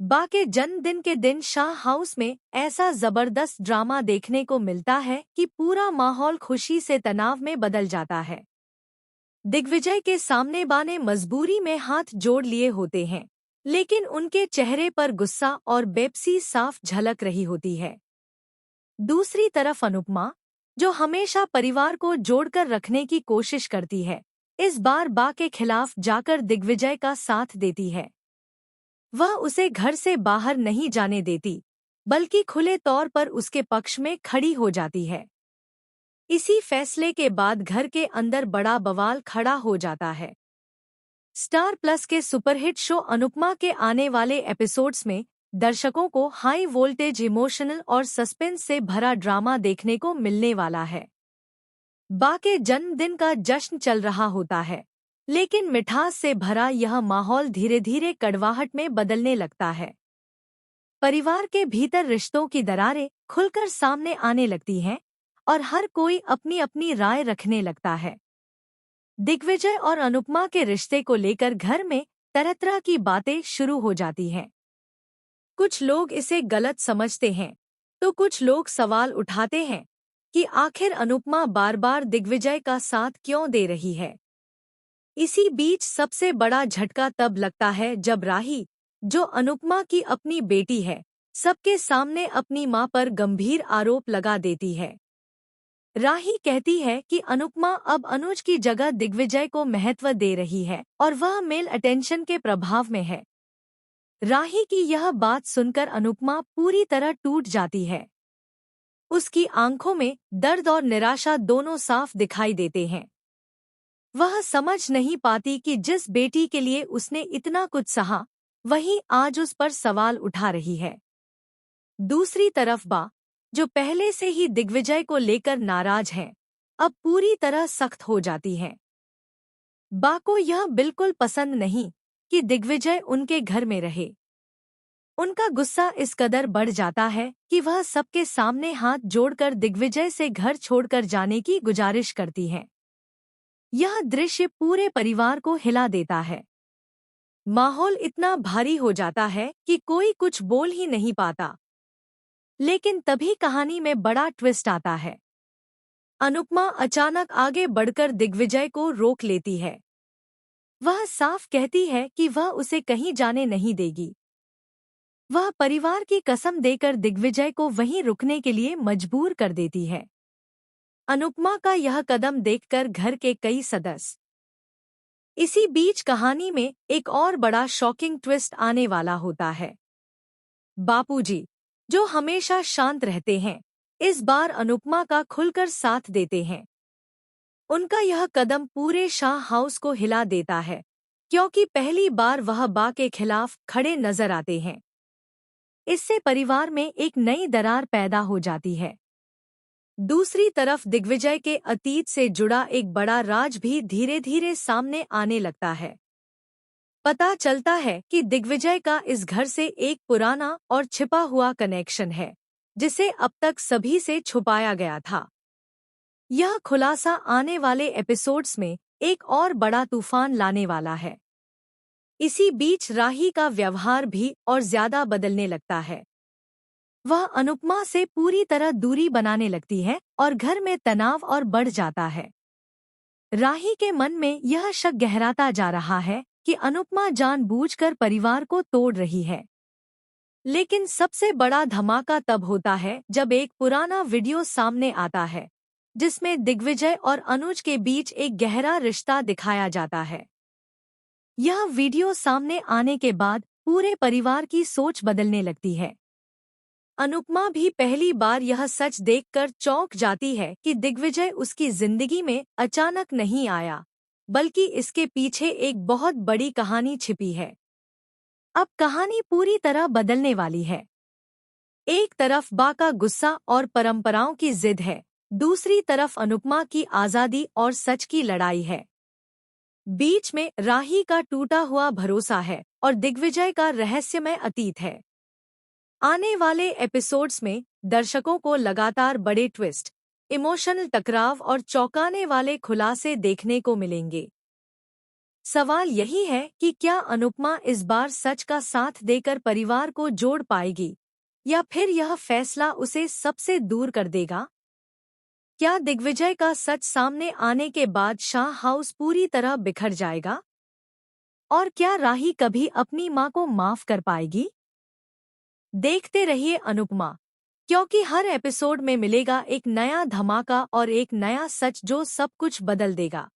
बा के जन्मदिन के दिन शाह हाउस में ऐसा जबरदस्त ड्रामा देखने को मिलता है कि पूरा माहौल खुशी से तनाव में बदल जाता है। दिग्विजय के सामने बा ने मजबूरी में हाथ जोड़ लिए होते हैं, लेकिन उनके चेहरे पर गुस्सा और बेपसी साफ झलक रही होती है। दूसरी तरफ अनुपमा, जो हमेशा परिवार को जोड़कर रखने की कोशिश करती है, इस बार बा के खिलाफ जाकर दिग्विजय का साथ देती है। वह उसे घर से बाहर नहीं जाने देती, बल्कि खुले तौर पर उसके पक्ष में खड़ी हो जाती है। इसी फैसले के बाद घर के अंदर बड़ा बवाल खड़ा हो जाता है। स्टार प्लस के सुपरहिट शो अनुपमा के आने वाले एपिसोड्स में दर्शकों को हाई वोल्टेज इमोशनल और सस्पेंस से भरा ड्रामा देखने को मिलने वाला है। बा के जन्मदिन का जश्न चल रहा होता है, लेकिन मिठास से भरा यह माहौल धीरे धीरे कड़वाहट में बदलने लगता है। परिवार के भीतर रिश्तों की दरारें खुलकर सामने आने लगती हैं और हर कोई अपनी अपनी राय रखने लगता है। दिग्विजय और अनुपमा के रिश्ते को लेकर घर में तरह तरह की बातें शुरू हो जाती हैं। कुछ लोग इसे गलत समझते हैं, तो कुछ लोग सवाल उठाते हैं कि आखिर अनुपमा बार बार दिग्विजय का साथ क्यों दे रही है। इसी बीच सबसे बड़ा झटका तब लगता है जब राही, जो अनुपमा की अपनी बेटी है, सबके सामने अपनी मां पर गंभीर आरोप लगा देती है। राही कहती है कि अनुपमा अब अनुज की जगह दिग्विजय को महत्व दे रही है और वह मेल अटेंशन के प्रभाव में है। राही की यह बात सुनकर अनुपमा पूरी तरह टूट जाती है। उसकी आंखों में दर्द और निराशा दोनों साफ दिखाई देते हैं। वह समझ नहीं पाती कि जिस बेटी के लिए उसने इतना कुछ सहा, वही आज उस पर सवाल उठा रही है। दूसरी तरफ बा, जो पहले से ही दिग्विजय को लेकर नाराज है, अब पूरी तरह सख्त हो जाती है। बा को यह बिल्कुल पसंद नहीं कि दिग्विजय उनके घर में रहे। उनका गुस्सा इस कदर बढ़ जाता है कि वह सबके सामने हाथ जोड़कर दिग्विजय से घर छोड़कर जाने की गुजारिश करती हैं। यह दृश्य पूरे परिवार को हिला देता है। माहौल इतना भारी हो जाता है कि कोई कुछ बोल ही नहीं पाता। लेकिन तभी कहानी में बड़ा ट्विस्ट आता है। अनुपमा अचानक आगे बढ़कर दिग्विजय को रोक लेती है। वह साफ कहती है कि वह उसे कहीं जाने नहीं देगी। वह परिवार की कसम देकर दिग्विजय को वहीं रुकने के लिए मजबूर कर देती है। अनुपमा का यह कदम देखकर घर के कई सदस्य। इसी बीच कहानी में एक और बड़ा शॉकिंग ट्विस्ट आने वाला होता है। बापूजी, जो हमेशा शांत रहते हैं, इस बार अनुपमा का खुलकर साथ देते हैं। उनका यह कदम पूरे शाह हाउस को हिला देता है, क्योंकि पहली बार वह बा के खिलाफ खड़े नजर आते हैं। इससे परिवार में एक नई दरार पैदा हो जाती है। दूसरी तरफ दिग्विजय के अतीत से जुड़ा एक बड़ा राज भी धीरे धीरे सामने आने लगता है। पता चलता है कि दिग्विजय का इस घर से एक पुराना और छिपा हुआ कनेक्शन है, जिसे अब तक सभी से छुपाया गया था। यह खुलासा आने वाले एपिसोड्स में एक और बड़ा तूफान लाने वाला है। इसी बीच राही का व्यवहार भी और ज्यादा बदलने लगता है। वह अनुपमा से पूरी तरह दूरी बनाने लगती है और घर में तनाव और बढ़ जाता है। राही के मन में यह शक गहराता जा रहा है कि अनुपमा जानबूझकर परिवार को तोड़ रही है। लेकिन सबसे बड़ा धमाका तब होता है जब एक पुराना वीडियो सामने आता है, जिसमें दिग्विजय और अनुज के बीच एक गहरा रिश्ता दिखाया जाता है। यह वीडियो सामने आने के बाद पूरे परिवार की सोच बदलने लगती है। अनुपमा भी पहली बार यह सच देखकर चौंक जाती है कि दिग्विजय उसकी जिंदगी में अचानक नहीं आया, बल्कि इसके पीछे एक बहुत बड़ी कहानी छिपी है। अब कहानी पूरी तरह बदलने वाली है। एक तरफ बा का गुस्सा और परंपराओं की जिद है, दूसरी तरफ अनुपमा की आजादी और सच की लड़ाई है। बीच में राही का टूटा हुआ भरोसा है और दिग्विजय का रहस्यमय अतीत है। आने वाले एपिसोड्स में दर्शकों को लगातार बड़े ट्विस्ट, इमोशनल टकराव और चौंकाने वाले खुलासे देखने को मिलेंगे। सवाल यही है कि क्या अनुपमा इस बार सच का साथ देकर परिवार को जोड़ पाएगी या फिर यह फैसला उसे सबसे दूर कर देगा। क्या दिग्विजय का सच सामने आने के बाद शाह हाउस पूरी तरह बिखर जाएगा? और क्या राही कभी अपनी मां को माफ कर पाएगी? देखते रहिए अनुपमा, क्योंकि हर एपिसोड में मिलेगा एक नया धमाका और एक नया सच जो सब कुछ बदल देगा।